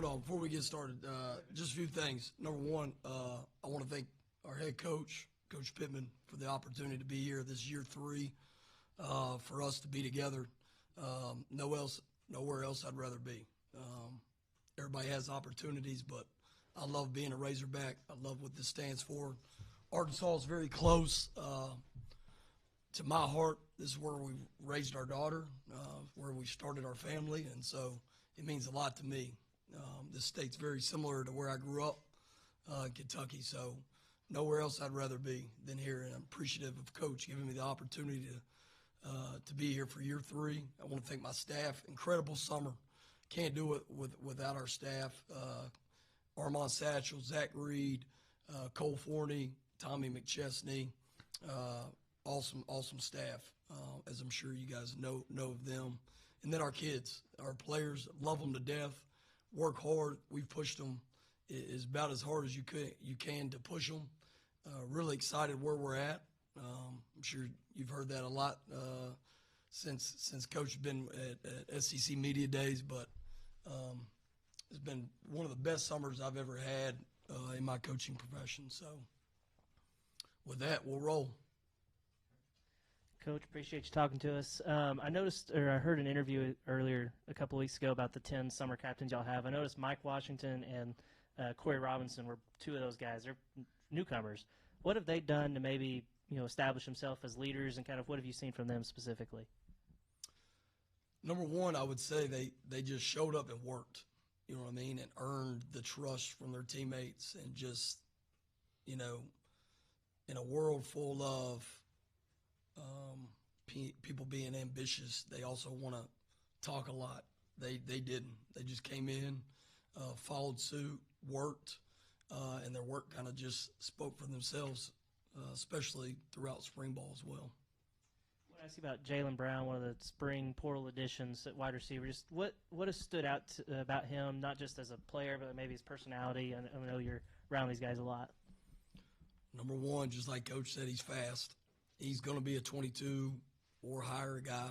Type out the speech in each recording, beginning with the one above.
Hold on, before we get started, just a few things. Number one, I want to thank our head coach, Coach Pittman, for the opportunity to be here this year 3, for us to be together. Nowhere else I'd rather be. Everybody has opportunities, but I love being a Razorback. I love what this stands for. Arkansas is very close to my heart. This is where we raised our daughter, where we started our family, and so it means a lot to me. This state's very similar to where I grew up in Kentucky, so nowhere else I'd rather be than here, and I'm appreciative of Coach giving me the opportunity to be here for year 3. I want to thank my staff. Incredible summer. Can't do it without our staff. Armand Satchel, Zach Reed, Cole Forney, Tommy McChesney. Awesome staff, as I'm sure you guys know of them. And then our kids, our players, love them to death, work hard. We've pushed them is about as hard as you can to push them. Really excited where we're at. I'm sure you've heard that a lot since Coach has been at SEC Media Days, but it's been one of the best summers I've ever had in my coaching profession. So with that, we'll roll. Coach, appreciate you talking to us. I noticed, or I heard an interview earlier a couple weeks ago about the 10 summer captains y'all have. I noticed Mike Washington and Corey Robinson were 2 of those guys. They're newcomers. What have they done to maybe establish themselves as leaders, and kind of what have you seen from them specifically? Number one, I would say they just showed up and worked, you know what I mean, and earned the trust from their teammates, and just, in a world full of people being ambitious, they also want to talk a lot. They didn't. They just came in, followed suit, worked, and their work kind of just spoke for themselves, especially throughout spring ball as well. When I see about Jaylen Brown, one of the spring portal additions at wide receiver, just what has stood out about him, not just as a player, but maybe his personality? I know you're around these guys a lot. Number one, just like Coach said, he's fast. He's going to be a 22 or higher guy.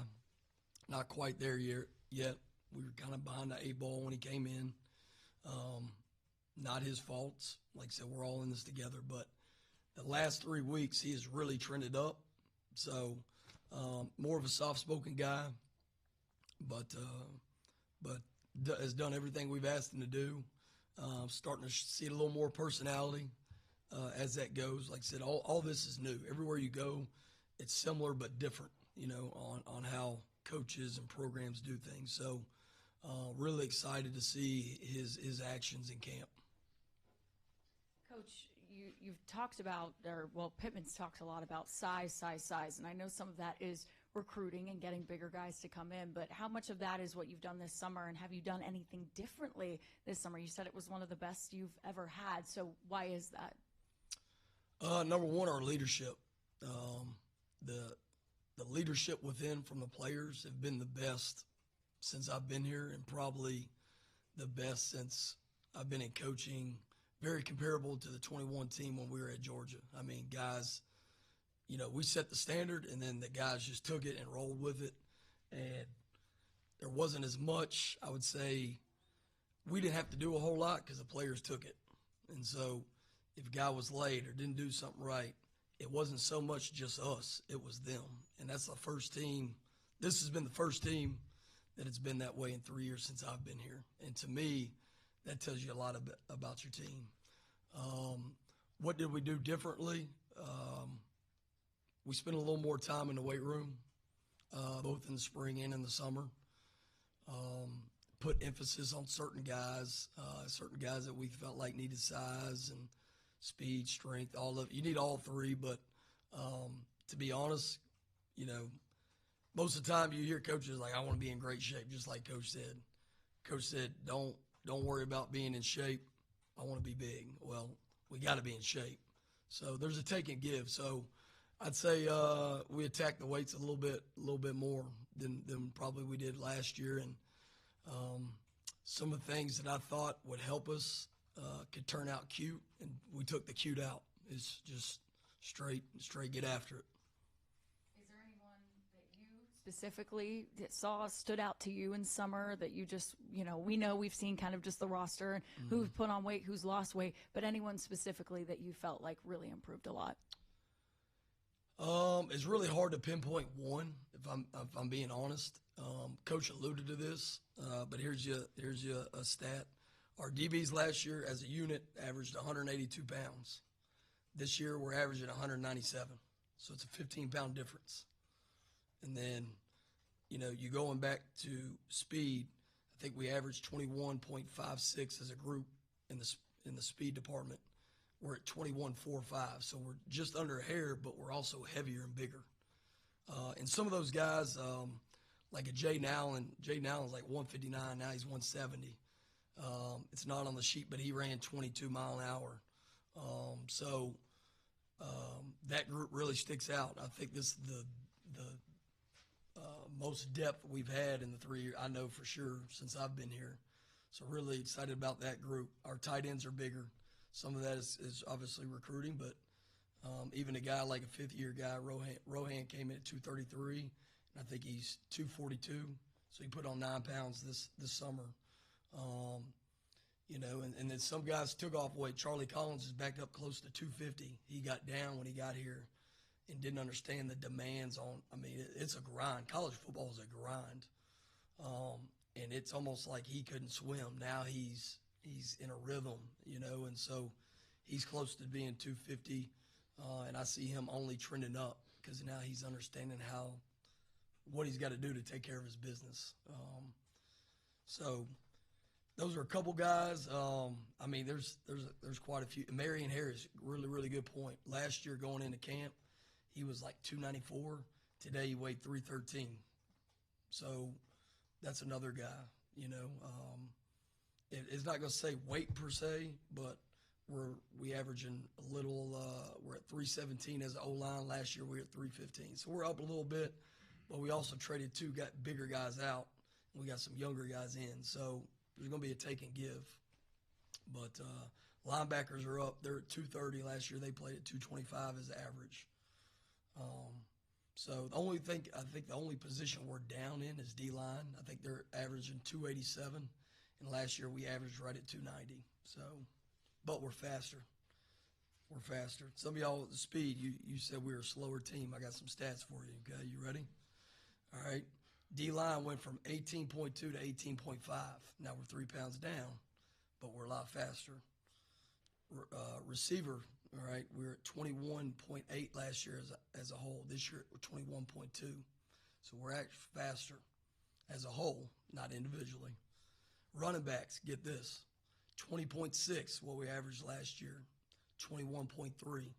Not quite there yet. We were kind of behind the 8 ball when he came in. Not his faults. Like I said, we're all in this together. But the last 3 weeks, he has really trended up. So more of a soft-spoken guy, but has done everything we've asked him to do. Starting to see a little more personality. As that goes, like I said, all this is new. Everywhere you go, it's similar but different, on how coaches and programs do things. So really excited to see his actions in camp. Coach, you've talked about, Pittman's talked a lot about size, and I know some of that is recruiting and getting bigger guys to come in, but how much of that is what you've done this summer, and have you done anything differently this summer? You said it was one of the best you've ever had, so why is that? Number one, our leadership. The leadership within from the players have been the best since I've been here, and probably the best since I've been in coaching. Very comparable to the 21 team when we were at Georgia. I mean, guys, we set the standard, and then the guys just took it and rolled with it. And there wasn't as much, I would say, we didn't have to do a whole lot because the players took it. And so if a guy was late or didn't do something right, it wasn't so much just us, it was them. And that's the first team. This has been the first team that it's been that way in 3 years since I've been here. And to me, that tells you a lot about your team. What did we do differently? We spent a little more time in the weight room, both in the spring and in the summer. Put emphasis on certain guys that we felt like needed size and speed, strength, you need all 3, but to be honest, most of the time you hear coaches like, I want to be in great shape, just like Coach said. Coach said, don't worry about being in shape. I want to be big. Well, we got to be in shape. So there's a take and give. So I'd say we attacked the weights a little bit more than probably we did last year, and some of the things that I thought would help us could turn out cute, and we took the cute out. It's just straight get after it. Is there anyone that you specifically that stood out to you in summer that you just, we know we've seen kind of just the roster and who's put on weight, who's lost weight, but anyone specifically that you felt like really improved a lot? It's really hard to pinpoint one, if I'm being honest. Coach alluded to this, but here's you a stat. Our DBs last year as a unit averaged 182 pounds. This year we're averaging 197, so it's a 15-pound difference. And then, you going back to speed, I think we averaged 21.56 as a group in the speed department. We're at 21.45, so we're just under a hair, but we're also heavier and bigger. And some of those guys, like a Jay Nowlin's like 159, now he's 170. It's not on the sheet, but he ran 22 mile an hour. So that group really sticks out. I think this is the most depth we've had in the 3 years, I know for sure, since I've been here. So really excited about that group. Our tight ends are bigger. Some of that is obviously recruiting, but even a guy like a fifth-year guy, Rohan came in at 233, and I think he's 242. So he put on 9 pounds this summer. And then some guys took off weight. Charlie Collins is back up close to 250. He got down when he got here and didn't understand the demands on. It's a grind. College football is a grind, and it's almost like he couldn't swim. Now he's in a rhythm, and so he's close to being 250, and I see him only trending up because now he's understanding what he's got to do to take care of his business. So those are a couple guys. There's quite a few. Marion Harris, really, really good point. Last year going into camp, he was like 294. Today he weighed 313. So that's another guy, It's not going to say weight per se, but we averaging a little. We're at 317 as an O-line. Last year we were at 315, so we're up a little bit. But we also traded got bigger guys out, and we got some younger guys in. So there's going to be a take and give. But linebackers are up. They're at 230. Last year they played at 225 as the average. So the only position we're down in is D-line. I think they're averaging 287. And last year we averaged right at 290. So, but we're faster. Some of y'all at the speed, you said we were a slower team. I got some stats for you. Okay, you ready? All right. D-line went from 18.2 to 18.5. Now we're 3 pounds down, but we're a lot faster. Receiver, all right, we were at 21.8 last year as a whole. This year we're 21.2. So we're actually faster as a whole, not individually. Running backs, get this, 20.6, what we averaged last year, 21.3.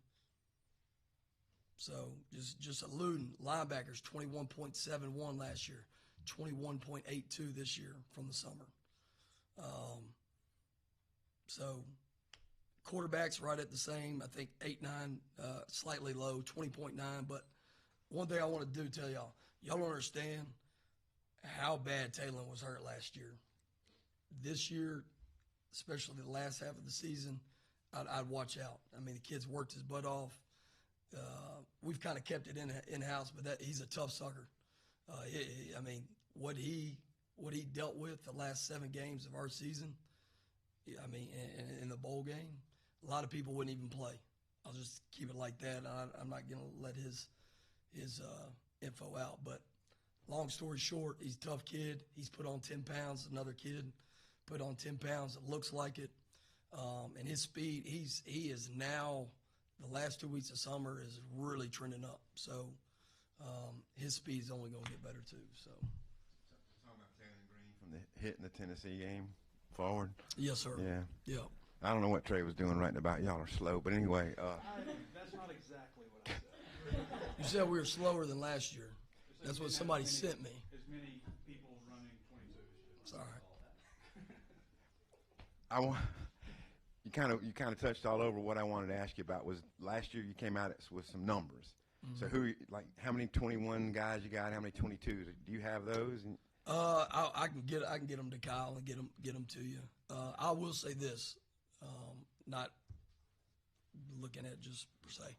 So just alluding, linebackers, 21.71 last year, 21.82 this year from the summer. So quarterbacks right at the same, I think 8-9, slightly low, 20.9. But one thing I want to tell y'all don't understand how bad Taylor was hurt last year. This year, especially the last half of the season, I'd watch out. The kid's worked his butt off. We've kind of kept it in-house, but he's a tough sucker. What he dealt with the last 7 games of our season, in the bowl game, a lot of people wouldn't even play. I'll just keep it like that. I'm not going to let his info out. But long story short, he's a tough kid. He's put on 10 pounds. Another kid put on 10 pounds. It looks like it. And his speed, he is now, the last 2 weeks of summer is really trending up. So his speed is only going to get better too. So talking about Taylor Green from the hit in the Tennessee game forward. Yes, sir. Yeah. Yeah. I don't know what Trey was doing writing about y'all are slow, but anyway. That's not exactly what I said. You said we were slower than last year. That's what somebody sent me. As many people running 22 as you. Sorry. You kind of touched all over what I wanted to ask you about. Was last year you came out with some numbers. So how many 21 guys you got? How many 22s? Do you have those? I can get them to Kyle and get them to you. I will say this, not looking at just per se.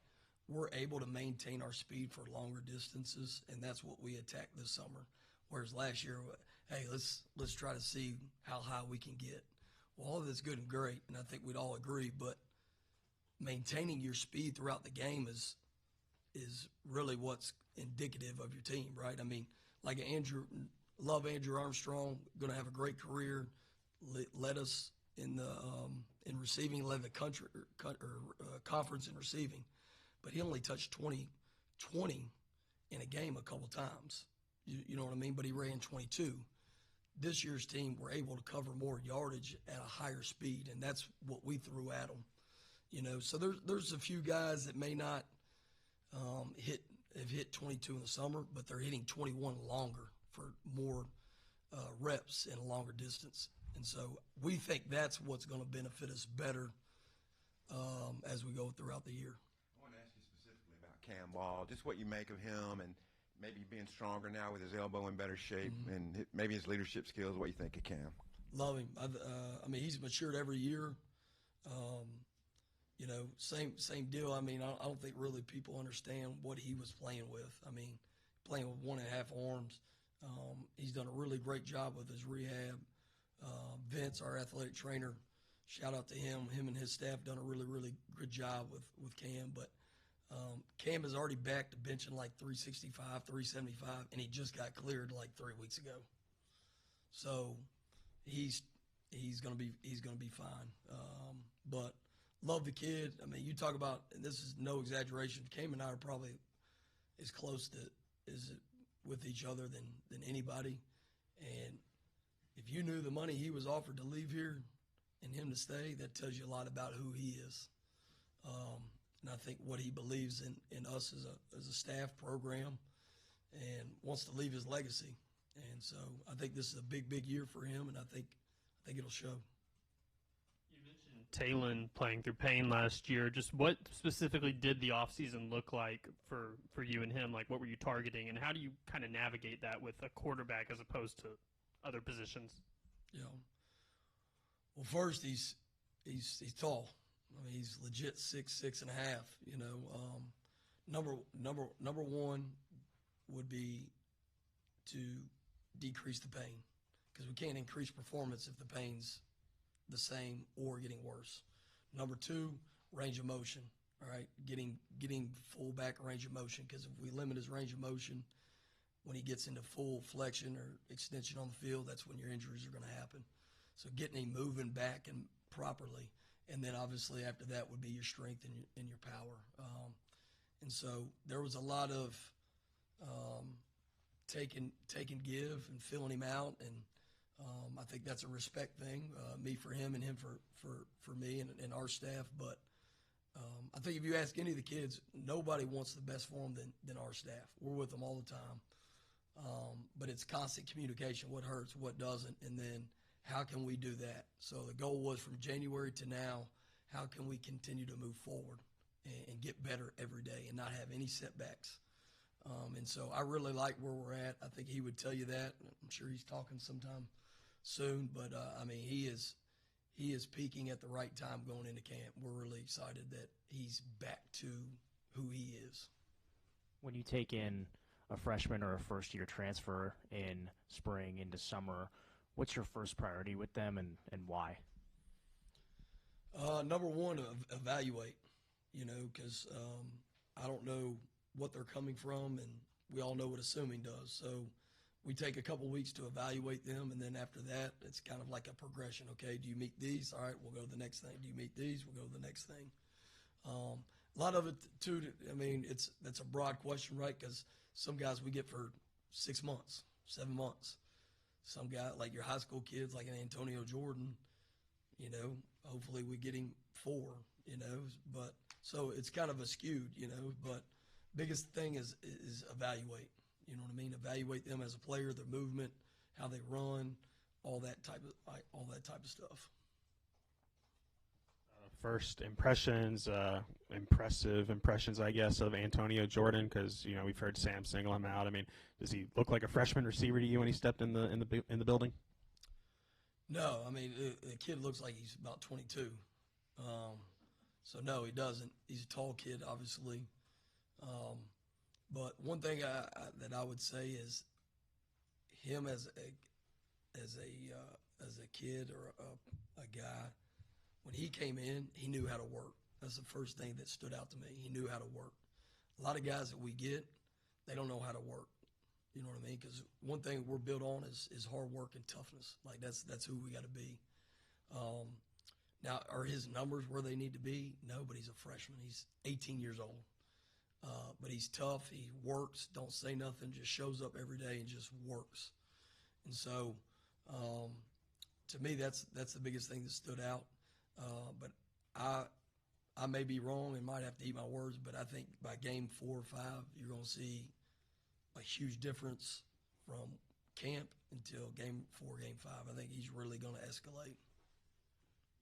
we're able to maintain our speed for longer distances, and that's what we attacked this summer. Whereas last year, hey, let's try to see how high we can get. Well, all of that's good and great, and I think we'd all agree, but maintaining your speed throughout the game is really what's indicative of your team, right? I mean, like love Andrew Armstrong, going to have a great career, led us in the in receiving, led the country conference in receiving, but he only touched 20 in a game a couple times. You know what I mean? But he ran 22. This year's team were able to cover more yardage at a higher speed, and that's what we threw at them. You know, so there's a few guys that may not have hit 22 in the summer, but they're hitting 21 longer for more reps in a longer distance. And so we think that's what's going to benefit us better as we go throughout the year. I want to ask you specifically about Cam Ball, just what you make of him and maybe being stronger now with his elbow in better shape and maybe his leadership skills. What do you think of Cam? Love him. I mean, he's matured every year. You know, same deal. I mean, I don't think really people understand what he was playing with. I mean, playing with 1.5 arms. He's done a really great job with his rehab. Vince, our athletic trainer, shout out to him. Him and his staff done a really, really good job with Cam. But Cam is already back to benching like 365, 375, and he just got cleared like 3 weeks ago. So he's gonna be fine. But love the kid. I mean, you talk about, and this is no exaggeration, Cam and I are probably as close to with each other than anybody. And if you knew the money he was offered to leave here and him to stay, that tells you a lot about who he is. And I think what he believes in us as a staff program and wants to leave his legacy. And so I think this is a big, big year for him, and I think it'll show. You mentioned Talon playing through pain last year. Just what specifically did the offseason look like for you and him? Like, what were you targeting, and how do you kind of navigate that with a quarterback as opposed to other positions? Yeah. Well, first, he's tall. I mean, he's legit 6'6.5". You know, number one would be to decrease the pain, because we can't increase performance if the pain's the same or getting worse. Number two, range of motion. All right, getting full back range of motion, because if we limit his range of motion, when he gets into full flexion or extension on the field, that's when your injuries are going to happen. So getting him moving back and properly. And then obviously after that would be your strength and your power. And so there was a lot of take and give and filling him out. And I think that's a respect thing, me for him and him for me and our staff. But I think if you ask any of the kids, nobody wants the best for them than our staff. We're with them all the time. But it's constant communication, what hurts, what doesn't, and then how can we do that? So the goal was from January to now, how can we continue to move forward and get better every day and not have any setbacks? And so I really like where we're at. I think he would tell you that. I'm sure he's talking sometime soon, but I mean, he is peaking at the right time going into camp. We're really excited that he's back to who he is. When you take in a freshman or a first-year transfer in spring into summer, what's your first priority with them and why? Number one, evaluate, you know, because I don't know what they're coming from, and we all know what assuming does. So we take a couple weeks to evaluate them, and then after that, it's kind of like a progression. Okay, do you meet these? All right, we'll go to the next thing. Do you meet these? We'll go to the next thing. A lot of it, too, I mean, that's a broad question, right? Because some guys we get for 6 months, 7 months. Some guy, like your high school kids, like an Antonio Jordan, you know, hopefully we get him 4, you know. But so it's kind of a skewed, you know. But biggest thing is evaluate. You know what I mean? Evaluate them as a player, their movement, how they run, all that type of stuff. First impressions, impressive impressions, I guess, of Antonio Jordan, because you know we've heard Sam single him out. I mean, does he look like a freshman receiver to you when he stepped in the building? No, I mean the kid looks like he's about 22. So no, he doesn't. He's a tall kid, obviously. But one thing that I would say is him as a kid or a guy, when he came in, he knew how to work. That's the first thing that stood out to me. He knew how to work. A lot of guys that we get, they don't know how to work. You know what I mean? Because one thing we're built on is hard work and toughness. Like that's who we got to be. Now, are his numbers where they need to be? No, but he's a freshman. He's 18 years old. But he's tough. He works, don't say nothing, just shows up every day and just works. And so, to me, that's the biggest thing that stood out. But I may be wrong and might have to eat my words, but I think by game 4 or 5, you're going to see a huge difference from camp until game 4, game 5. I think he's really going to escalate.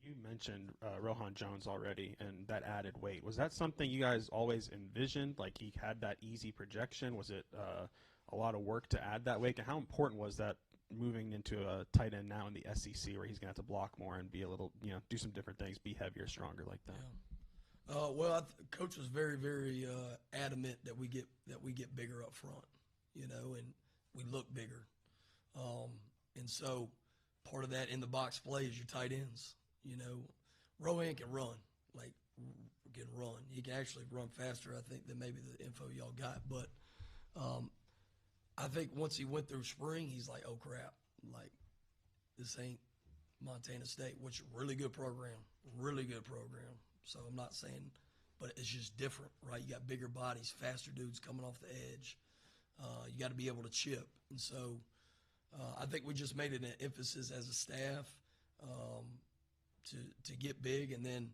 You mentioned Rohan Jones already and that added weight. Was that something you guys always envisioned? Like he had that easy projection? Was it a lot of work to add that weight? And how important was that moving into a tight end now in the SEC where he's going to have to block more and be a little, do some different things, be heavier, stronger like that? Yeah. Well, Coach was very, very adamant that we get bigger up front, and we look bigger. And so part of that in the box play is your tight ends. Rohan can run, He can actually run faster, I think, than maybe the info y'all got. But I think once he went through spring, he's like, oh, crap. Like, this ain't Montana State, which is a really good program. So I'm not saying, but it's just different, right? You got bigger bodies, faster dudes coming off the edge. You got to be able to chip. And so I think we just made it an emphasis as a staff to get big, and then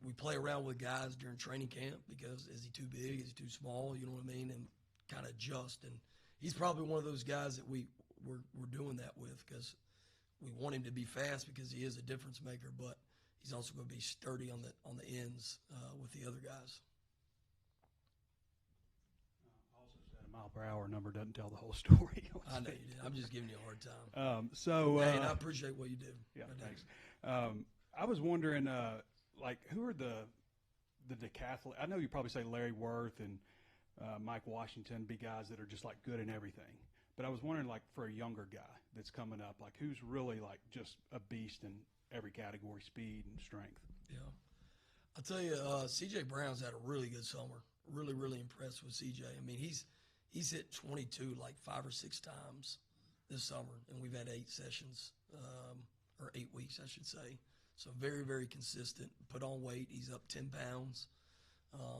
we play around with guys during training camp because is he too big, is he too small, you know what I mean, and kind of adjust. And he's probably one of those guys that we're doing that with because we want him to be fast because he is a difference maker, but he's also going to be sturdy on the ends with the other guys. Also said a mile per hour number doesn't tell the whole story. I know you did. I'm just giving you a hard time. Hey, and I appreciate what you do. Yeah, thanks. I was wondering, who are the decathlete? I know you probably say Larry Worth and Mike Washington be guys that are just good in everything. But I was wondering, for a younger guy that's coming up, who's really just a beast in every category, speed and strength. Yeah, I'll tell you, C.J. Brown's had a really good summer. Really, really impressed with C.J. I mean, he's hit 22 5 or 6 times this summer, and we've had 8 sessions, or 8 weeks, I should say. So very, very consistent. Put on weight. He's up 10 pounds.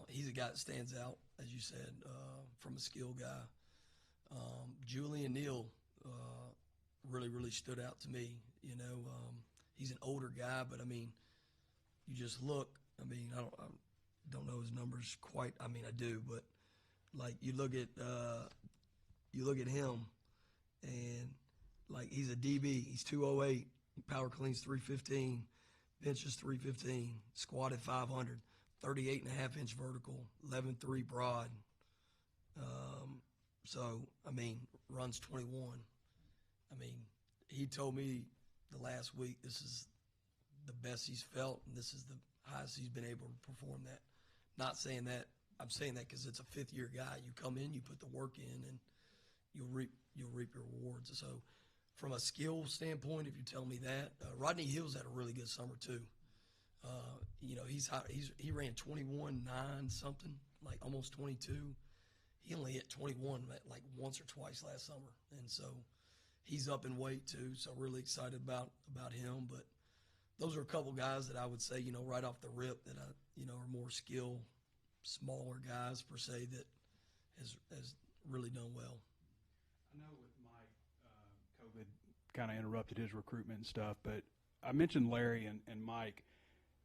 He's a guy that stands out, as you said, from a skill guy. Julian Neal really, really stood out to me. He's an older guy, but you just look. I don't know his numbers quite. I do, but you look at him, and he's a DB. He's 208. Power cleans 315. Benches 315. Squatted 500. 38.5-inch vertical. 11.3 broad. Runs 21. He told me the last week this is the best he's felt, and this is the highest he's been able to perform that. Not saying that. I'm saying that because it's a fifth-year guy. You come in, you put the work in, and you'll reap your rewards. So from a skill standpoint, if you tell me that, Rodney Hill's had a really good summer too. He's hot. He ran 21.9 something, almost 22. He only hit 21 once or twice last summer, and so he's up in weight too. So really excited about him. But those are a couple guys that I would say, right off the rip that are more skill, smaller guys per se that has really done well. I know with Mike, COVID kind of interrupted his recruitment and stuff, but I mentioned Larry and Mike,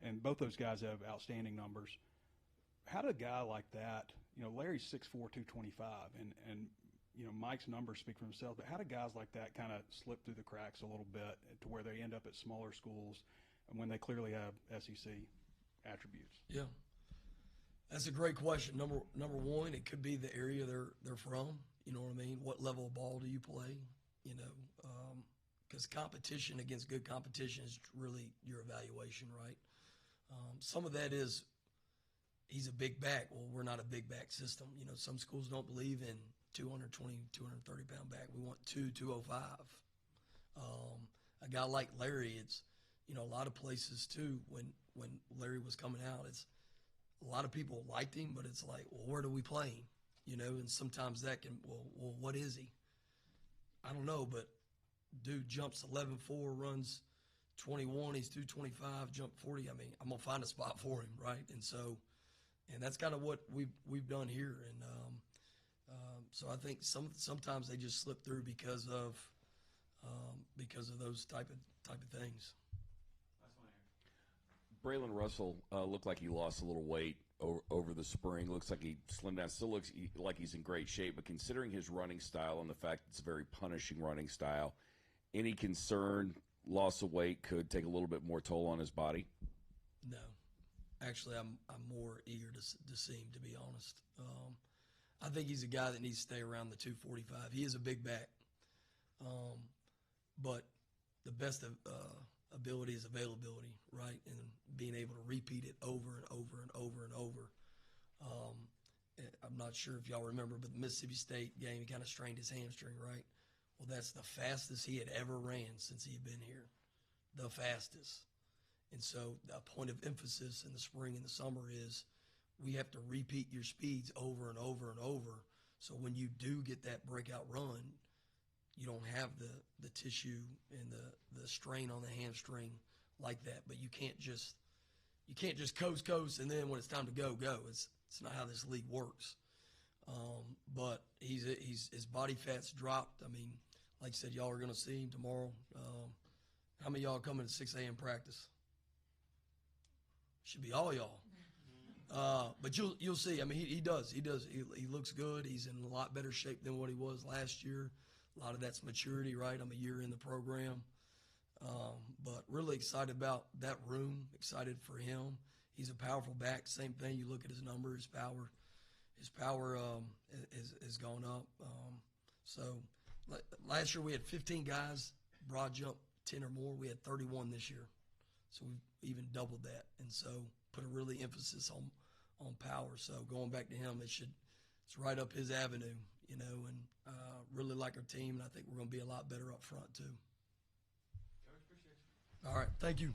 and both those guys have outstanding numbers. How did a guy like that, Larry's 6'4", 225, and Mike's numbers speak for themselves, but how do guys like that kind of slip through the cracks a little bit to where they end up at smaller schools and when they clearly have SEC attributes? Yeah. That's a great question. Number one, it could be the area they're from. You know what I mean? What level of ball do you play? Because competition against good competition is really your evaluation, right? Some of that is he's a big back. Well, we're not a big back system. You know, some schools don't believe in 220, 230-pound back. We want 205. A guy like Larry, it's, you know, a lot of places too, when Larry was coming out, it's a lot of people liked him, but it's like, well, where do we play him? You know, and sometimes that can, well, what is he? I don't know, but dude jumps 11.4, runs 21, he's 225, jump 40. I mean, I'm going to find a spot for him, right? And so, and that's kind of what we've done here. And so I think sometimes they just slip through because of those type of things. Braylon Russell looked like he lost a little weight over the spring. Looks like he slimmed down. Still looks like he's in great shape. But considering his running style and the fact it's a very punishing running style, any concern loss of weight could take a little bit more toll on his body? No. Actually, I'm more eager to see him, to be honest. I think he's a guy that needs to stay around the 245. He is a big back. But the best ability is availability, right? And being able to repeat it over and over and over and over. I'm not sure if y'all remember, but the Mississippi State game, he kind of strained his hamstring, right? Well, that's the fastest he had ever ran since he had been here, the fastest. And so a point of emphasis in the spring and the summer is we have to repeat your speeds over and over and over. So when you do get that breakout run, you don't have the tissue and the strain on the hamstring like that. But you can't just coast, and then when it's time to go. It's not how this league works. But his body fat's dropped. I mean, like I said, y'all are going to see him tomorrow. How many of y'all coming to 6 a.m. practice? Should be all y'all. But you'll see. I mean, he does. He looks good. He's in a lot better shape than what he was last year. A lot of that's maturity, right? I'm a year in the program. But really excited about that room, excited for him. He's a powerful back. Same thing. You look at his number, his power has gone up. So last year we had 15 guys, broad jump 10 or more. We had 31 this year. So we've even doubled that. And so put a really emphasis on power. So going back to him, it's right up his avenue, you know, and really like our team, and I think we're going to be a lot better up front too. All right, thank you.